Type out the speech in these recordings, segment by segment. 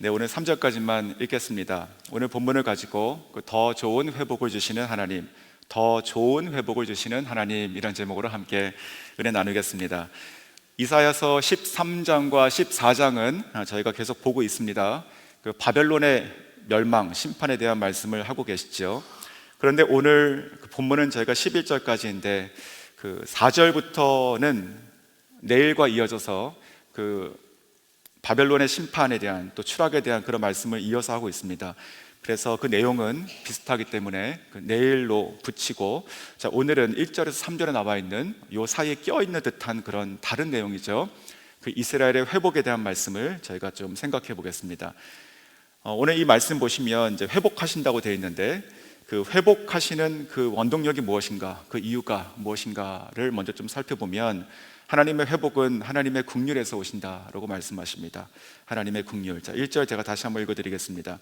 네, 오늘 3절까지만 읽겠습니다. 오늘 본문을 가지고 더 좋은 회복을 주시는 하나님, 더 좋은 회복을 주시는 하나님, 이런 제목으로 함께 은혜 나누겠습니다. 이사야서 13장과 14장은 저희가 계속 보고 있습니다. 그 바벨론의 멸망, 심판에 대한 말씀을 하고 계시죠. 그런데 오늘 본문은 저희가 11절까지인데 그 4절부터는 내일과 이어져서 그 바벨론의 심판에 대한, 또 추락에 대한 그런 말씀을 이어서 하고 있습니다. 그래서 그 내용은 비슷하기 때문에 내일로 붙이고, 자, 오늘은 1절에서 3절에 나와 있는 요 사이에 껴있는 듯한 그런 다른 내용이죠. 그 이스라엘의 회복에 대한 말씀을 저희가 좀 생각해 보겠습니다. 오늘 이 말씀 보시면 이제 회복하신다고 되어 있는데, 그 회복하시는 그 원동력이 무엇인가, 그 이유가 무엇인가를 먼저 좀 살펴보면, 하나님의 회복은 하나님의 긍휼에서 오신다라고 말씀하십니다. 하나님의 긍휼. 자, 1절 제가 다시 한번 읽어드리겠습니다.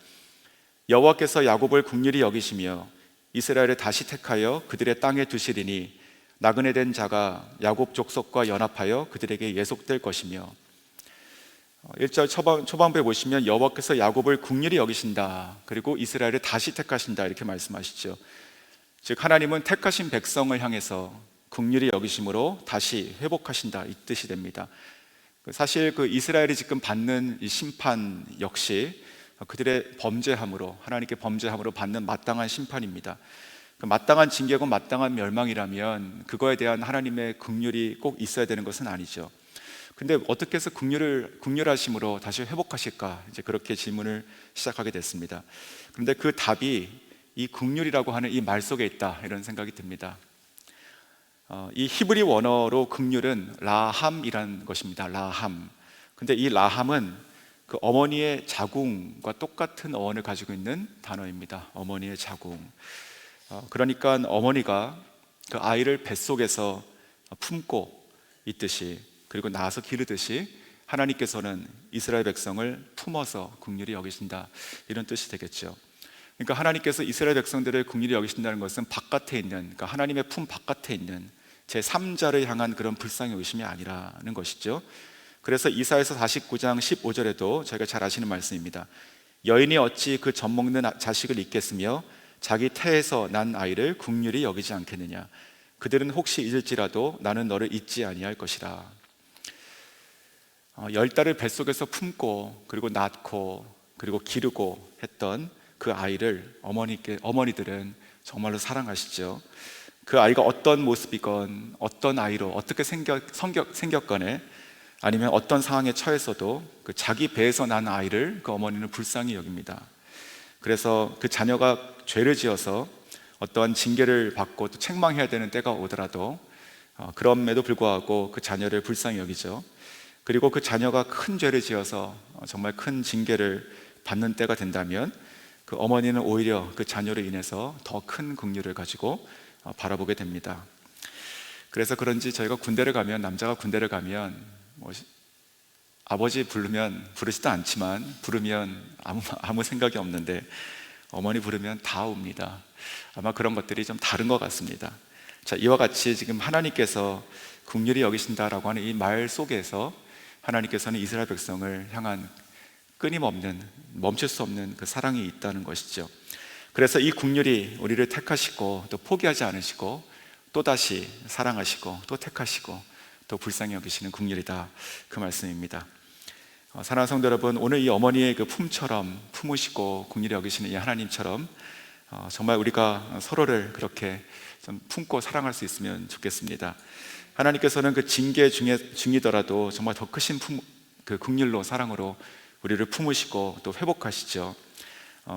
여호와께서 야곱을 긍휼히 여기시며 이스라엘을 다시 택하여 그들의 땅에 두시리니 나그네 된 자가 야곱 족속과 연합하여 그들에게 예속될 것이며. 1절 초반부에 보시면 여호와께서 야곱을 긍휼히 여기신다, 그리고 이스라엘을 다시 택하신다, 이렇게 말씀하시죠. 즉 하나님은 택하신 백성을 향해서 긍휼히 여기심으로 다시 회복하신다, 이 뜻이 됩니다. 사실 그 이스라엘이 지금 받는 이 심판 역시 그들의 범죄함으로, 하나님께 범죄함으로 받는 마땅한 심판입니다. 그 마땅한 징계고 마땅한 멸망이라면 그거에 대한 하나님의 긍휼이 꼭 있어야 되는 것은 아니죠. 근데 어떻게 해서 긍휼하심으로 다시 회복하실까, 이제 그렇게 질문을 시작하게 됐습니다. 그런데 그 답이 이 긍휼이라고 하는 이 말 속에 있다, 이런 생각이 듭니다. 이 히브리 원어로 긍휼은 라함이라는 것입니다. 라함. 근데 이 라함은 그 어머니의 자궁과 똑같은 어원을 가지고 있는 단어입니다. 어머니의 자궁. 그러니까 어머니가 그 아이를 뱃속에서 품고 있듯이, 그리고 낳아서 기르듯이 하나님께서는 이스라엘 백성을 품어서 긍휼히 여기신다, 이런 뜻이 되겠죠. 그러니까 하나님께서 이스라엘 백성들을 긍휼히 여기신다는 것은 바깥에 있는, 그러니까 하나님의 품 바깥에 있는 제3자를 향한 그런 불쌍히 여기심이 아니라는 것이죠. 그래서 이사야서 49장 15절에도 저희가 잘 아시는 말씀입니다. 여인이 어찌 그 젖먹는 자식을 잊겠으며 자기 태에서 난 아이를 긍휼히 여기지 않겠느냐. 그들은 혹시 잊을지라도 나는 너를 잊지 아니할 것이라. 10달을 뱃속에서 품고, 그리고 낳고, 그리고 기르고 했던 그 아이를 어머니들은 정말로 사랑하시죠. 그 아이가 어떤 모습이건, 어떤 아이로 어떻게 생겼거나, 아니면 어떤 상황에 처했어도 그 자기 배에서 난 아이를 그 어머니는 불쌍히 여깁니다. 그래서 그 자녀가 죄를 지어서 어떠한 징계를 받고 또 책망해야 되는 때가 오더라도 그럼에도 불구하고 그 자녀를 불쌍히 여기죠. 그리고 그 자녀가 큰 죄를 지어서 정말 큰 징계를 받는 때가 된다면 그 어머니는 오히려 그 자녀로 인해서 더 큰 긍휼을 가지고 바라보게 됩니다. 그래서 그런지 저희가 군대를 가면, 남자가 군대를 가면 아버지 부르지도 않지만 부르면 아무 생각이 없는데 어머니 부르면 다 옵니다. 아마 그런 것들이 좀 다른 것 같습니다. 자, 이와 같이 지금 하나님께서 긍휼히 여기신다라고 하는 이 말 속에서 하나님께서는 이스라엘 백성을 향한 끊임없는, 멈출 수 없는 그 사랑이 있다는 것이죠. 그래서 이 긍휼이 우리를 택하시고 또 포기하지 않으시고 또다시 사랑하시고 또 택하시고 또 불쌍히 여기시는 긍휼이다, 그 말씀입니다. 사랑하는 성도 여러분, 오늘 이 어머니의 그 품처럼 품으시고 긍휼히 여기시는 이 하나님처럼 정말 우리가 서로를 그렇게 좀 품고 사랑할 수 있으면 좋겠습니다. 하나님께서는 그 징계 중이더라도 정말 더 크신 그 긍휼로, 사랑으로 우리를 품으시고 또 회복하시죠.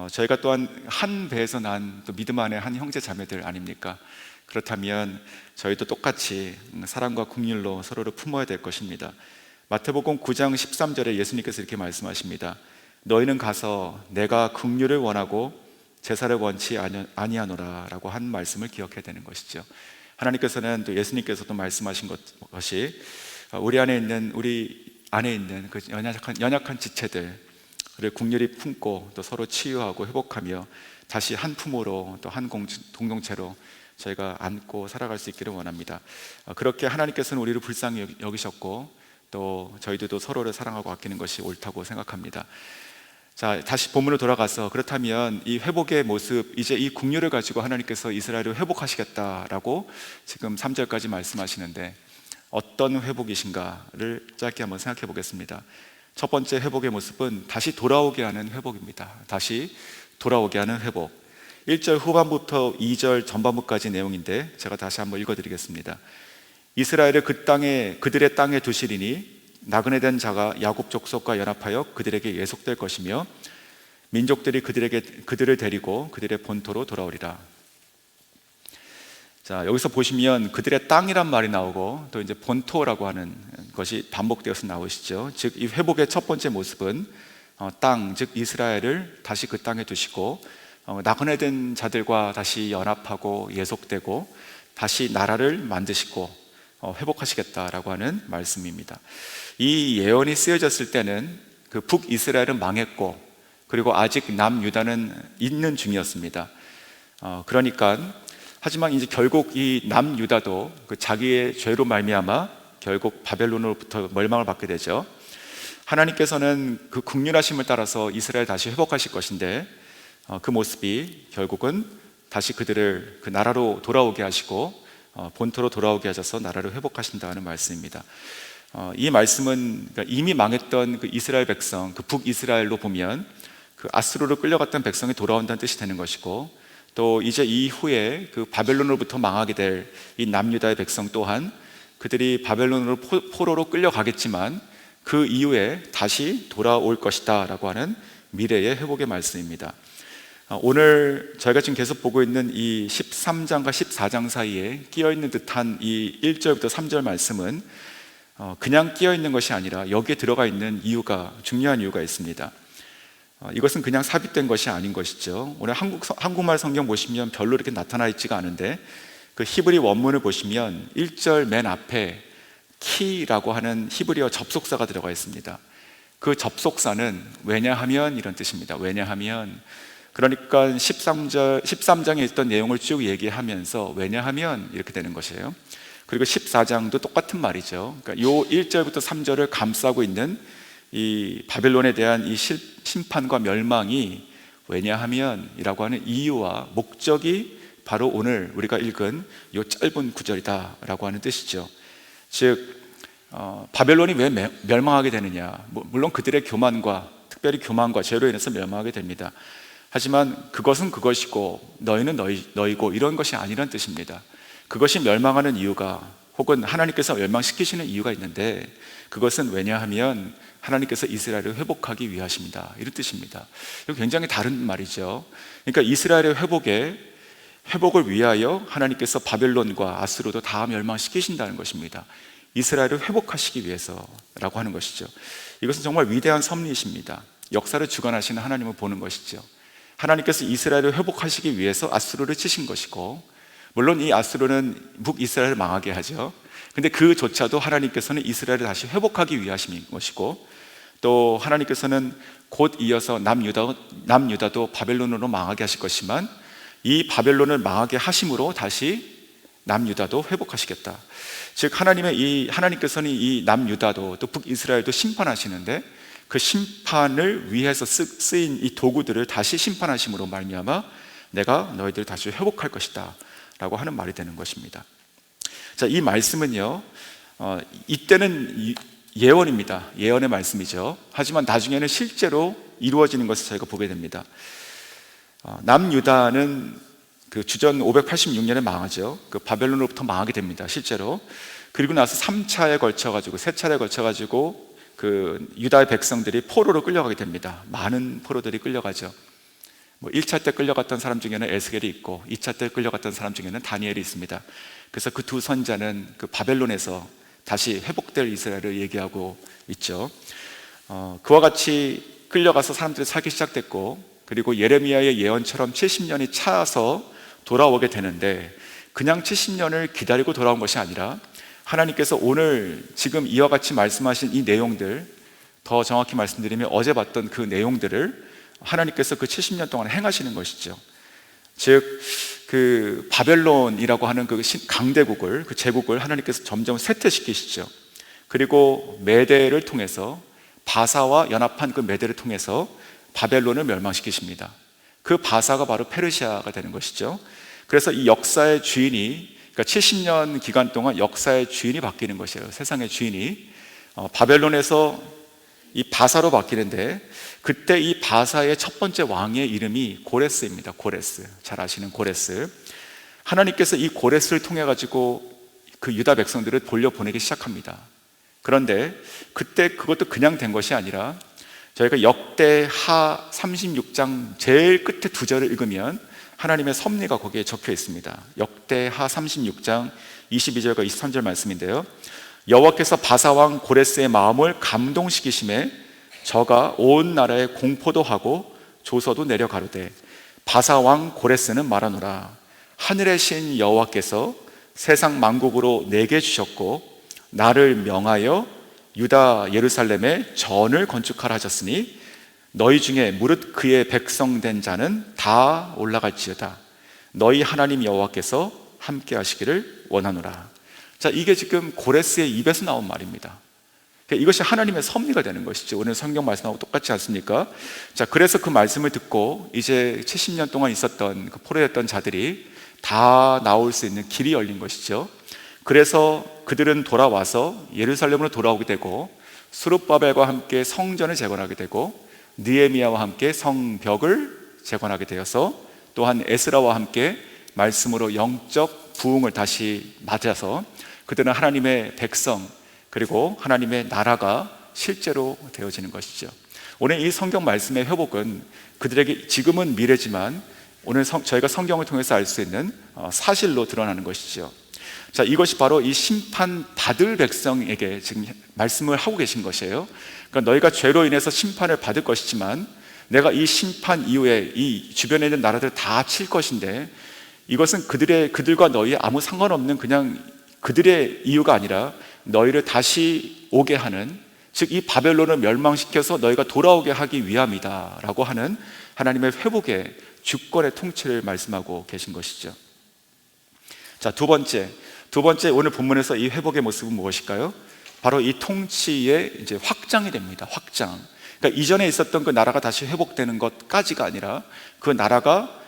저희가 또한 한 배에서 난 또 믿음 안에 한 형제 자매들 아닙니까? 그렇다면 저희도 똑같이 사랑과 긍휼로 서로를 품어야 될 것입니다. 마태복음 9장 13절에 예수님께서 이렇게 말씀하십니다. 너희는 가서 내가 긍휼을 원하고 제사를 원치 아니하노라 라고 한 말씀을 기억해야 되는 것이죠. 하나님께서는 또 예수님께서도 말씀하신 것이 우리 안에 있는 그 연약한 지체들 그래 긍휼히 품고 또 서로 치유하고 회복하며 다시 한 품으로, 또 한 공동체로 저희가 안고 살아갈 수 있기를 원합니다. 그렇게 하나님께서는 우리를 불쌍히 여기셨고 또 저희들도 서로를 사랑하고 아끼는 것이 옳다고 생각합니다. 자, 다시 본문으로 돌아가서 그렇다면 이 회복의 모습, 이제 이 국류를 가지고 하나님께서 이스라엘을 회복하시겠다라고 지금 3절까지 말씀하시는데 어떤 회복이신가를 짧게 한번 생각해 보겠습니다. 첫 번째 회복의 모습은 다시 돌아오게 하는 회복입니다. 다시 돌아오게 하는 회복. 1절 후반부터 2절 전반부까지 내용인데 제가 다시 한번 읽어드리겠습니다. 이스라엘을 그들의 땅에 두시리니 나그네 된 자가 야곱 족속과 연합하여 그들에게 예속될 것이며 민족들이 그들을 데리고 그들의 본토로 돌아오리라. 자, 여기서 보시면 그들의 땅이란 말이 나오고 또 이제 본토라고 하는 것이 반복되어서 나오시죠. 즉 이 회복의 첫 번째 모습은 땅, 즉 이스라엘을 다시 그 땅에 두시고 나그네 된 자들과 다시 연합하고 예속되고 다시 나라를 만드시고 회복하시겠다라고 하는 말씀입니다. 이 예언이 쓰여졌을 때는 그 북이스라엘은 망했고 그리고 아직 남유다는 있는 중이었습니다. 그러니까 하지만 이제 결국 이 남유다도 그 자기의 죄로 말미암아 결국 바벨론으로부터 멸망을 받게 되죠. 하나님께서는 그 국률하심을 따라서 이스라엘 다시 회복하실 것인데 그 모습이 결국은 다시 그들을 그 나라로 돌아오게 하시고 본토로 돌아오게 하셔서 나라를 회복하신다는 말씀입니다. 이 말씀은 이미 망했던 그 이스라엘 백성, 그 북이스라엘로 보면 그 아수르로 끌려갔던 백성이 돌아온다는 뜻이 되는 것이고 또 이제 이후에 그 바벨론으로부터 망하게 될 이 남유다의 백성 또한 그들이 바벨론으로 포로로 끌려가겠지만 그 이후에 다시 돌아올 것이다 라고 하는 미래의 회복의 말씀입니다. 오늘 저희가 지금 계속 보고 있는 이 13장과 14장 사이에 끼어있는 듯한 이 1절부터 3절 말씀은 그냥 끼어있는 것이 아니라 여기에 들어가 있는 중요한 이유가 있습니다. 이것은 그냥 삽입된 것이 아닌 것이죠. 오늘 한국말 성경 보시면 별로 이렇게 나타나 있지가 않은데 그 히브리 원문을 보시면 1절 맨 앞에 키라고 하는 히브리어 접속사가 들어가 있습니다. 그 접속사는 왜냐하면 이런 뜻입니다. 왜냐하면, 그러니까 13장에 있던 내용을 쭉 얘기하면서 왜냐하면 이렇게 되는 것이에요. 그리고 14장도 똑같은 말이죠. 그러니까 요 1절부터 3절을 감싸고 있는 이 바벨론에 대한 이 심판과 멸망이 왜냐하면 이라고 하는 이유와 목적이 바로 오늘 우리가 읽은 요 짧은 구절이다 라고 하는 뜻이죠. 즉 바벨론이 왜 멸망하게 되느냐, 물론 그들의 교만과 특별히 교만과 죄로 인해서 멸망하게 됩니다. 하지만 그것은 그것이고 너희는 너희고 이런 것이 아니란 뜻입니다. 그것이 멸망하는 이유가 혹은 하나님께서 멸망시키시는 이유가 있는데 그것은 왜냐하면 하나님께서 이스라엘을 회복하기 위하십니다, 이런 뜻입니다. 이거 굉장히 다른 말이죠. 그러니까 이스라엘의 회복을 위하여 하나님께서 바벨론과 아수르도 다 멸망시키신다는 것입니다. 이스라엘을 회복하시기 위해서라고 하는 것이죠. 이것은 정말 위대한 섭리이십니다. 역사를 주관하시는 하나님을 보는 것이죠. 하나님께서 이스라엘을 회복하시기 위해서 아수르를 치신 것이고, 물론 이 아수르는 북이스라엘을 망하게 하죠. 근데 그조차도 하나님께서는 이스라엘을 다시 회복하기 위하신 것이고, 또 하나님께서는 곧 이어서 남유다도 바벨론으로 망하게 하실 것이지만 이 바벨론을 망하게 하심으로 다시 남유다도 회복하시겠다. 즉 하나님께서는 이 남유다도 또 북이스라엘도 심판하시는데 그 심판을 위해서 쓰인 이 도구들을 다시 심판하심으로 말미암아 내가 너희들을 다시 회복할 것이다 라고 하는 말이 되는 것입니다. 자, 이 말씀은요, 이때는 예언입니다. 예언의 말씀이죠. 하지만 나중에는 실제로 이루어지는 것을 저희가 보게 됩니다. 남유다는 그 주전 586년에 망하죠. 그 바벨론으로부터 망하게 됩니다, 실제로. 그리고 나서 3차에 걸쳐가지고, 3차례에 걸쳐가지고 그 유다의 백성들이 포로로 끌려가게 됩니다. 많은 포로들이 끌려가죠. 1차 때 끌려갔던 사람 중에는 에스겔이 있고 2차 때 끌려갔던 사람 중에는 다니엘이 있습니다. 그래서 그 두 선자는 그 바벨론에서 다시 회복될 이스라엘을 얘기하고 있죠. 그와 같이 끌려가서 사람들이 살기 시작됐고, 그리고 예레미야의 예언처럼 70년이 차서 돌아오게 되는데 그냥 70년을 기다리고 돌아온 것이 아니라 하나님께서 오늘 지금 이와 같이 말씀하신 이 내용들, 더 정확히 말씀드리면 어제 봤던 그 내용들을 하나님께서 그 70년 동안 행하시는 것이죠. 즉 그 바벨론이라고 하는 그 강대국을, 그 제국을 하나님께서 점점 쇠퇴시키시죠. 그리고 메대를 통해서, 바사와 연합한 그 메대를 통해서 바벨론을 멸망시키십니다. 그 바사가 바로 페르시아가 되는 것이죠. 그래서 이 역사의 주인이, 그러니까 70년 기간 동안 역사의 주인이 바뀌는 것이에요. 세상의 주인이 바벨론에서 이 바사로 바뀌는데, 그때 이 바사의 첫 번째 왕의 이름이 고레스입니다. 고레스, 잘 아시는 고레스. 하나님께서 이 고레스를 통해 가지고 그 유다 백성들을 돌려보내기 시작합니다. 그런데 그때 그것도 그냥 된 것이 아니라, 저희가 역대하 36장 제일 끝에 두 절을 읽으면 하나님의 섭리가 거기에 적혀 있습니다. 역대하 36장 22절과 23절 말씀인데요, 여호와께서 바사왕 고레스의 마음을 감동시키심에 저가 온 나라에 공포도 하고 조서도 내려 가로되, 바사왕 고레스는 말하노라, 하늘의 신 여호와께서 세상 만국으로 내게 주셨고 나를 명하여 유다 예루살렘에 전을 건축하라 하셨으니 너희 중에 무릇 그의 백성 된 자는 다 올라갈지어다. 너희 하나님 여호와께서 함께 하시기를 원하노라. 자, 이게 지금 고레스의 입에서 나온 말입니다. 이것이 하나님의 섭리가 되는 것이죠. 오늘 성경 말씀하고 똑같지 않습니까? 자, 그래서 그 말씀을 듣고 이제 70년 동안 있었던 그 포로였던 자들이 다 나올 수 있는 길이 열린 것이죠. 그래서 그들은 돌아와서 예루살렘으로 돌아오게 되고, 스룹바벨과 함께 성전을 재건하게 되고, 느헤미야와 함께 성벽을 재건하게 되어서, 또한 에스라와 함께 말씀으로 영적 부흥을 다시 맞아서 그들은 하나님의 백성, 그리고 하나님의 나라가 실제로 되어지는 것이죠. 오늘 이 성경 말씀의 회복은 그들에게 지금은 미래지만 오늘 저희가 성경을 통해서 알 수 있는 사실로 드러나는 것이죠. 자, 이것이 바로 이 심판 받을 백성에게 지금 말씀을 하고 계신 것이에요. 그러니까 너희가 죄로 인해서 심판을 받을 것이지만 내가 이 심판 이후에 이 주변에 있는 나라들 다 칠 것인데, 이것은 그들과 너희의 아무 상관없는 그냥 그들의 이유가 아니라 너희를 다시 오게 하는, 즉 이 바벨론을 멸망시켜서 너희가 돌아오게 하기 위함이다 라고 하는 하나님의 회복의 주권의 통치를 말씀하고 계신 것이죠. 자, 두 번째 오늘 본문에서 이 회복의 모습은 무엇일까요? 바로 이 통치의 이제 확장이 됩니다. 확장. 그러니까 이전에 있었던 그 나라가 다시 회복되는 것까지가 아니라 그 나라가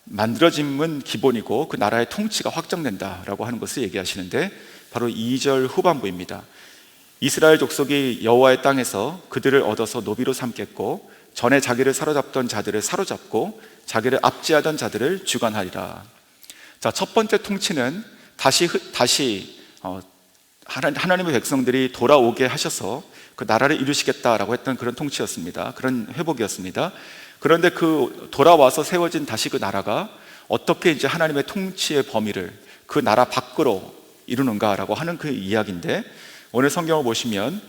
만들어짐은 기본이고 그 나라의 통치가 확장된다라고 하는 것을 얘기하시는데, 바로 2절 후반부입니다. 이스라엘 족속이 여호와의 땅에서 그들을 얻어서 노비로 삼겠고 전에 자기를 사로잡던 자들을 사로잡고 자기를 압제하던 자들을 주관하리라. 자, 첫 번째 통치는 다시 하나님의 백성들이 돌아오게 하셔서 그 나라를 이루시겠다라고 했던 그런 통치였습니다. 그런 회복이었습니다. 그런데 그 돌아와서 세워진 다시 그 나라가 어떻게 이제 하나님의 통치의 범위를 그 나라 밖으로 이루는가라고 하는 그 이야기인데, 오늘 성경을 보시면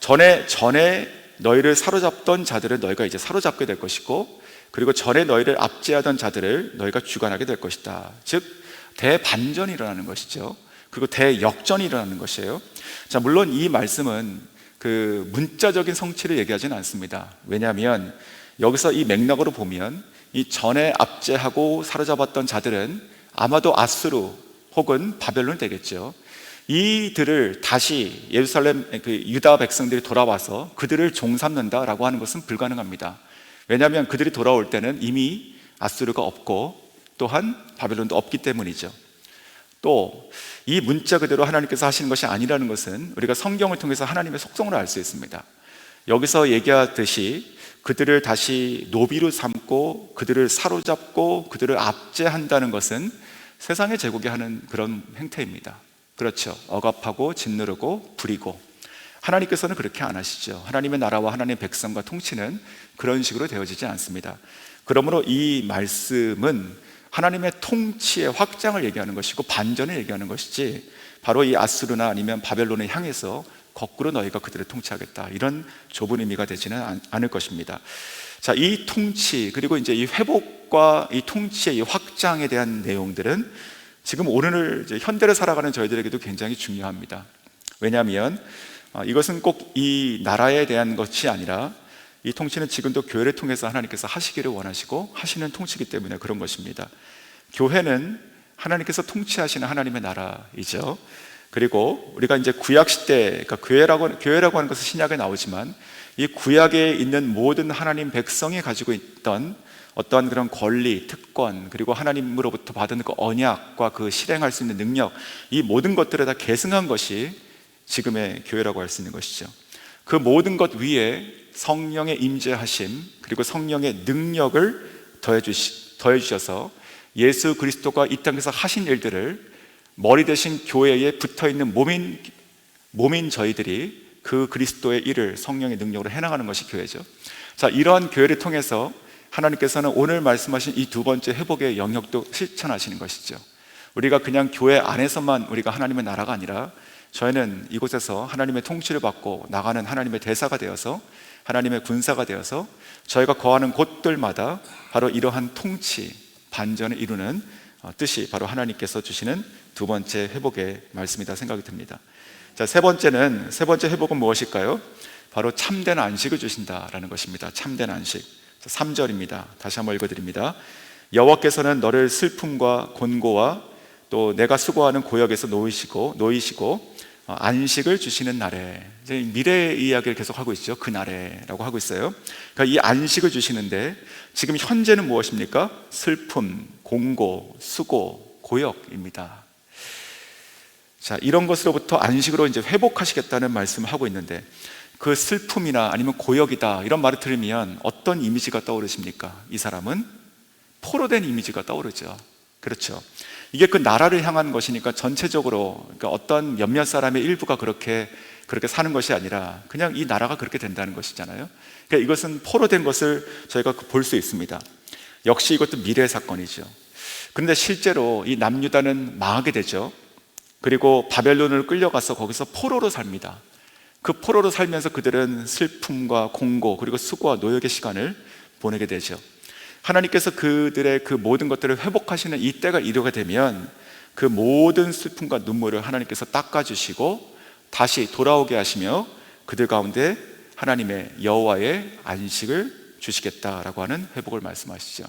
전에 너희를 사로잡던 자들을 너희가 이제 사로잡게 될 것이고, 그리고 전에 너희를 압제하던 자들을 너희가 주관하게 될 것이다. 즉 대반전이 일어나는 것이죠. 그리고 대역전이 일어나는 것이에요. 자, 물론 이 말씀은 그 문자적인 성취를 얘기하지는 않습니다. 왜냐하면 여기서 이 맥락으로 보면 이 전에 압제하고 사로잡았던 자들은 아마도 아수르 혹은 바벨론 되겠죠. 이들을 다시 예루살렘 그 유다 백성들이 돌아와서 그들을 종삼는다라고 하는 것은 불가능합니다. 왜냐하면 그들이 돌아올 때는 이미 아수르가 없고 또한 바벨론도 없기 때문이죠. 또 이 문자 그대로 하나님께서 하시는 것이 아니라는 것은 우리가 성경을 통해서 하나님의 속성을 알 수 있습니다. 여기서 얘기하듯이 그들을 다시 노비로 삼고 그들을 사로잡고 그들을 압제한다는 것은 세상의 제국이 하는 그런 행태입니다. 그렇죠. 억압하고 짓누르고 부리고. 하나님께서는 그렇게 안 하시죠. 하나님의 나라와 하나님의 백성과 통치는 그런 식으로 되어지지 않습니다. 그러므로 이 말씀은 하나님의 통치의 확장을 얘기하는 것이고 반전을 얘기하는 것이지, 바로 이 아수르나 아니면 바벨론을 향해서 거꾸로 너희가 그들을 통치하겠다, 이런 좁은 의미가 되지는 않을 것입니다. 자, 이 통치 그리고 이제 이 회복과 이 통치의 이 확장에 대한 내용들은 지금 오늘 이제 현대를 살아가는 저희들에게도 굉장히 중요합니다. 왜냐하면 이것은 꼭 이 나라에 대한 것이 아니라 이 통치는 지금도 교회를 통해서 하나님께서 하시기를 원하시고 하시는 통치이기 때문에 그런 것입니다. 교회는 하나님께서 통치하시는 하나님의 나라이죠. 그리고 우리가 이제 구약 시대, 그러니까 교회라고 하는 것은 신약에 나오지만 이 구약에 있는 모든 하나님 백성이 가지고 있던 어떠한 그런 권리, 특권, 그리고 하나님으로부터 받은 그 언약과 그 실행할 수 있는 능력, 이 모든 것들을 다 계승한 것이 지금의 교회라고 할 수 있는 것이죠. 그 모든 것 위에 성령의 임재하심, 그리고 성령의 능력을 더해주셔서 예수 그리스도가 이 땅에서 하신 일들을 머리 대신 교회에 붙어있는 몸인 저희들이 그 그리스도의 일을 성령의 능력으로 해나가는 것이 교회죠. 자, 이러한 교회를 통해서 하나님께서는 오늘 말씀하신 이 두 번째 회복의 영역도 실천하시는 것이죠. 우리가 그냥 교회 안에서만 우리가 하나님의 나라가 아니라 저희는 이곳에서 하나님의 통치를 받고 나가는 하나님의 대사가 되어서 하나님의 군사가 되어서 저희가 거하는 곳들마다 바로 이러한 통치, 반전을 이루는 뜻이 바로 하나님께서 주시는 두 번째 회복의 말씀이다 생각이 듭니다. 자, 세 번째 회복은 무엇일까요? 바로 참된 안식을 주신다라는 것입니다. 참된 안식. 3절입니다. 다시 한번 읽어드립니다. 여호와께서는 너를 슬픔과 곤고와 또 내가 수고하는 고역에서 놓이시고 안식을 주시는 날에, 이제 미래의 이야기를 계속하고 있죠. 그 날에라고 하고 있어요. 그러니까 이 안식을 주시는데 지금 현재는 무엇입니까? 슬픔, 공고, 수고, 고역입니다. 자, 이런 것으로부터 안식으로 이제 회복하시겠다는 말씀을 하고 있는데, 그 슬픔이나 아니면 고역이다 이런 말을 들으면 어떤 이미지가 떠오르십니까? 이 사람은 포로된 이미지가 떠오르죠. 그렇죠. 이게 그 나라를 향한 것이니까 전체적으로, 그러니까 어떤 몇몇 사람의 일부가 그렇게 사는 것이 아니라 그냥 이 나라가 그렇게 된다는 것이잖아요. 그러니까 이것은 포로된 것을 저희가 볼 수 있습니다. 역시 이것도 미래의 사건이죠. 그런데 실제로 이 남유다는 망하게 되죠. 그리고 바벨론을 끌려가서 거기서 포로로 삽니다. 그 포로로 살면서 그들은 슬픔과 공고 그리고 수고와 노역의 시간을 보내게 되죠. 하나님께서 그들의 그 모든 것들을 회복하시는 이 때가 이르게 되면 그 모든 슬픔과 눈물을 하나님께서 닦아주시고 다시 돌아오게 하시며 그들 가운데 하나님의 여호와의 안식을 주시겠다라고 하는 회복을 말씀하시죠.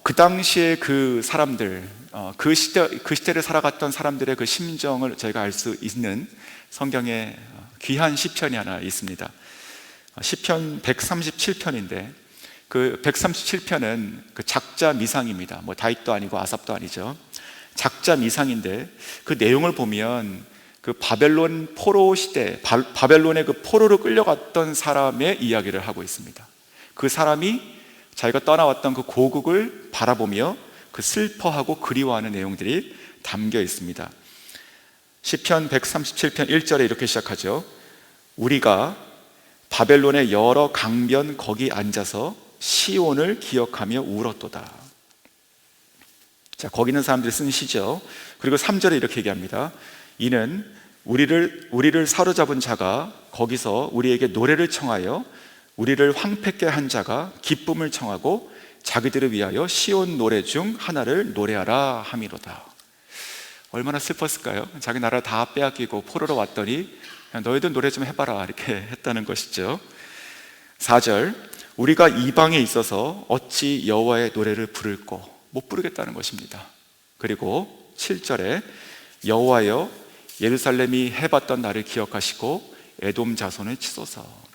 그 당시에 그 사람들, 그 시대를 살아갔던 사람들의 그 심정을 저희가 알 수 있는 성경에 귀한 시편이 하나 있습니다. 시편 137편인데 그 137편은 그 작자 미상입니다. 뭐 다윗도 아니고 아삽도 아니죠. 작자 미상인데 그 내용을 보면 그 바벨론 포로 시대, 바벨론의 그 포로로 끌려갔던 사람의 이야기를 하고 있습니다. 그 사람이 자기가 떠나왔던 그 고국을 바라보며 그 슬퍼하고 그리워하는 내용들이 담겨 있습니다. 시편 137편 1절에 이렇게 시작하죠. 우리가 바벨론의 여러 강변 거기 앉아서 시온을 기억하며 울었도다. 자, 거기 있는 사람들이 쓴 시죠. 그리고 3절에 이렇게 얘기합니다. 이는 우리를 사로잡은 자가 거기서 우리에게 노래를 청하여 우리를 황폐케 한 자가 기쁨을 청하고 자기들을 위하여 시온 노래 중 하나를 노래하라 함이로다. 얼마나 슬펐을까요? 자기 나라 다 빼앗기고 포로로 왔더니 너희들 노래 좀 해봐라 이렇게 했다는 것이죠. 4절 우리가 이방에 있어서 어찌 여호와의 노래를 부를꼬, 못 부르겠다는 것입니다. 그리고 7절에 여호와여 예루살렘이 해봤던 날을 기억하시고 에돔 자손을 치소서.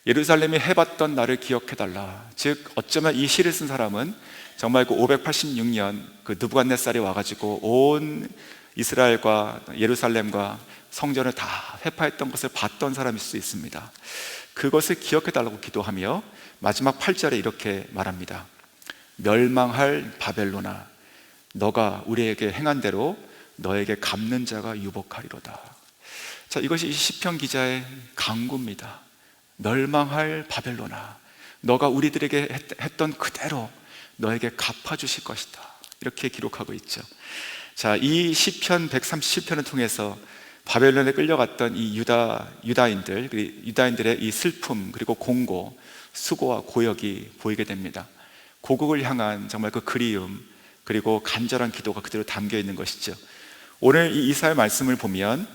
예루살렘이 해봤던 날을 기억해달라. 즉 어쩌면 이 시를 쓴 사람은 정말 그 586년 그 느부갓네살이 와가지고 온 이스라엘과 예루살렘과 성전을 다 회파했던 것을 봤던 사람일 수 있습니다. 그것을 기억해달라고 기도하며 마지막 8절에 이렇게 말합니다. 멸망할 바벨론아, 너가 우리에게 행한 대로 너에게 갚는 자가 유복하리로다. 자, 이것이 시편 기자의 간구입니다. 멸망할 바벨론아, 너가 우리들에게 했던 그대로 너에게 갚아주실 것이다. 이렇게 기록하고 있죠. 자, 이 시편 137편을 통해서 바벨론에 끌려갔던 이 유다인들의 이 슬픔 그리고 공고, 수고와 고역이 보이게 됩니다. 고국을 향한 정말 그 그리움 그리고 간절한 기도가 그대로 담겨 있는 것이죠. 오늘 이 이사야 말씀을 보면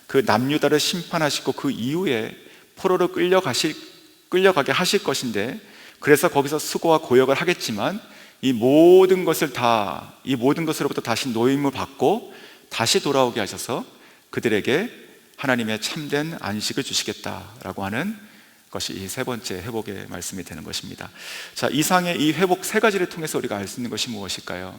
그 남유다를 심판하시고 그 이후에 포로로 끌려가게 하실 것인데, 그래서 거기서 수고와 고역을 하겠지만 이 모든 것으로부터 다시 노임을 받고 다시 돌아오게 하셔서 그들에게 하나님의 참된 안식을 주시겠다라고 하는 것이 이 세 번째 회복의 말씀이 되는 것입니다. 자, 이상의 이 회복 세 가지를 통해서 우리가 알 수 있는 것이 무엇일까요?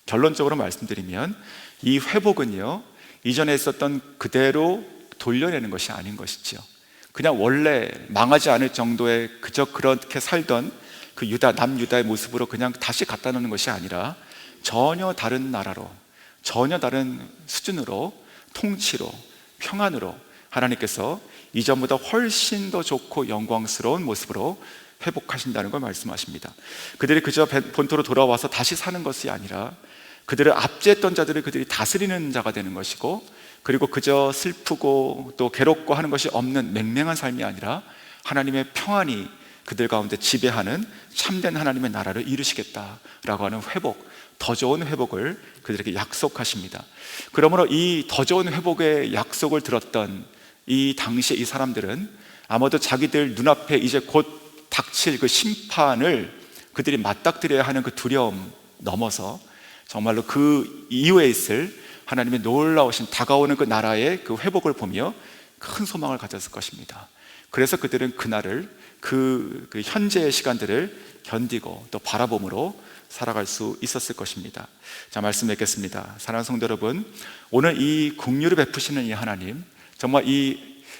결론적으로 말씀드리면 이 회복은요, 이전에 있었던 그대로 돌려내는 것이 아닌 것이죠. 그냥 원래 망하지 않을 정도의 그저 그렇게 살던 그 남유다의 모습으로 그냥 다시 갖다 놓는 것이 아니라 전혀 다른 나라로, 전혀 다른 수준으로, 통치로, 평안으로 하나님께서 이전보다 훨씬 더 좋고 영광스러운 모습으로 회복하신다는 걸 말씀하십니다. 그들이 그저 본토로 돌아와서 다시 사는 것이 아니라 그들을 압제했던 자들을 그들이 다스리는 자가 되는 것이고, 그리고 그저 슬프고 또 괴롭고 하는 것이 없는 맹맹한 삶이 아니라 하나님의 평안이 그들 가운데 지배하는 참된 하나님의 나라를 이루시겠다라고 하는 회복, 더 좋은 회복을 그들에게 약속하십니다. 그러므로 이 더 좋은 회복의 약속을 들었던 이 당시에 이 사람들은 아마도 자기들 눈앞에 이제 곧 닥칠 그 심판을 그들이 맞닥뜨려야 하는 그 두려움 넘어서 정말로 그 이후에 있을 하나님의 놀라우신 다가오는 그 나라의 그 회복을 보며 큰 소망을 가졌을 것입니다. 그래서 그들은 그날을 그 현재의 시간들을 견디고 또 바라봄으로 살아갈 수 있었을 것입니다. 자, 말씀 맺겠습니다. 사랑하는 성도 여러분, 오늘 이 긍휼을 베푸시는 이 하나님,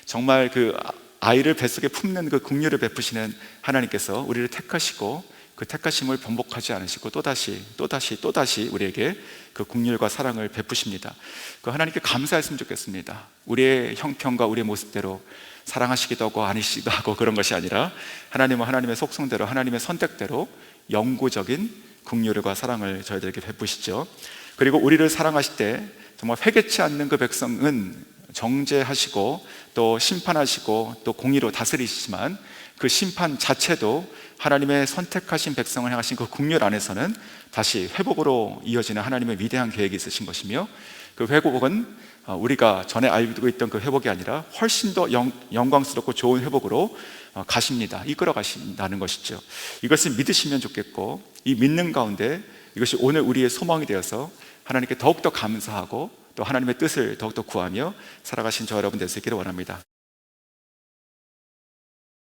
정말 그 아이를 뱃속에 품는 그 긍휼을 베푸시는 하나님께서 우리를 택하시고 그 택하심을 번복하지 않으시고 또다시 우리에게 그 긍휼과 사랑을 베푸십니다. 그 하나님께 감사했으면 좋겠습니다. 우리의 형편과 우리의 모습대로 사랑하시기도 하고 아니시기도 하고 그런 것이 아니라 하나님은 하나님의 속성대로, 하나님의 선택대로 영구적인 긍휼과 사랑을 저희들에게 베푸시죠. 그리고 우리를 사랑하실 때 정말 회개치 않는 그 백성은 정죄하시고 또 심판하시고 또 공의로 다스리시지만 그 심판 자체도 하나님의 선택하신 백성을 향하신 그 긍휼 안에서는 다시 회복으로 이어지는 하나님의 위대한 계획이 있으신 것이며, 그 회복은 우리가 전에 알고 있던 그 회복이 아니라 훨씬 더 영광스럽고 좋은 회복으로 가십니다. 이끌어 가신다는 것이죠. 이것을 믿으시면 좋겠고, 이 믿는 가운데 이것이 오늘 우리의 소망이 되어서 하나님께 더욱더 감사하고 또 하나님의 뜻을 더욱더 구하며 살아가신 저 여러분 될 수 있기를 원합니다.